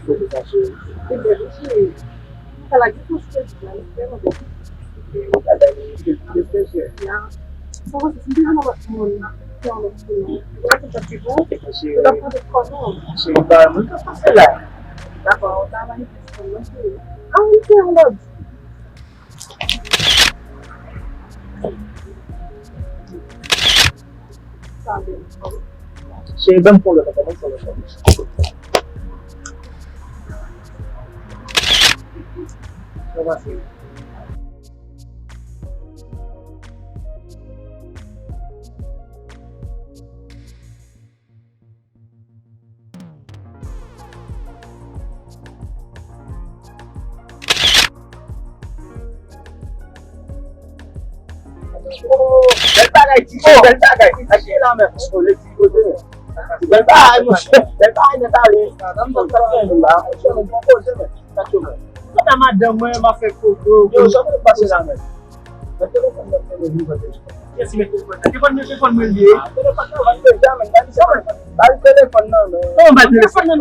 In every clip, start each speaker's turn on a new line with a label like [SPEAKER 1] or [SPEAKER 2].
[SPEAKER 1] Porque tá cheio. Tem que gente. Ela que custa, ela escreva bem. Ela que custa. Só você se vira numa semana. Você tá tipo, você tá fazendo como? Chega muito fácil lá. Tá bom, tava refrescando. Ah, não, sabe? Chega um pouco, tá bom? Como assim? Bel bagay ti, bel bagay. Achei lá mesmo. Olha que coisa. Bel bagay, moço. Bel bagay na tali. Não tá vendo lá. Eu não vou fazer, velho. Tá chovendo. Toda madame m'a fait coco. Eu só vou passar lá mesmo. Mas eu não vou fazer livro dele. E assim, meu telefone. Meu telefone me ligue. Telefone não vai ter já, mas vai telefone não. Não vai telefone não.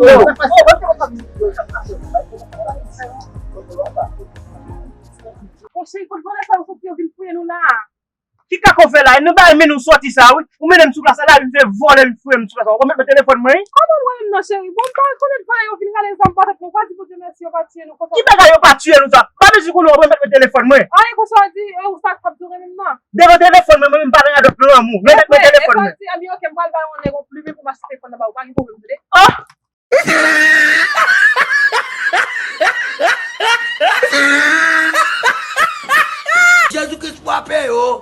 [SPEAKER 1] Você quando vai levar o seu filho fui no lá. Ki ka kon fè la? Nou ba men nou sorti sa, oui? Ou men sou place la, nou fè voler l fouye sou place. Ou men téléphone moi? Comment moi non chéri? Bon pas connaître pas yo fin gale ensemble pas pour pas dire que merci on va tuer nous. Qui bagay yo pas tuer nous ça? Pas besoin qu'on nous mettre téléphone moi. Ah, et qu'on soit dit ou ça pas durer maintenant. Devant téléphone moi même pas dans d'autres amour. Mais téléphone moi. Si ami OK, moi va on est plus pour ma téléphone là-bas, pas de problème. Ah!
[SPEAKER 2] Jesus Cristo apeou.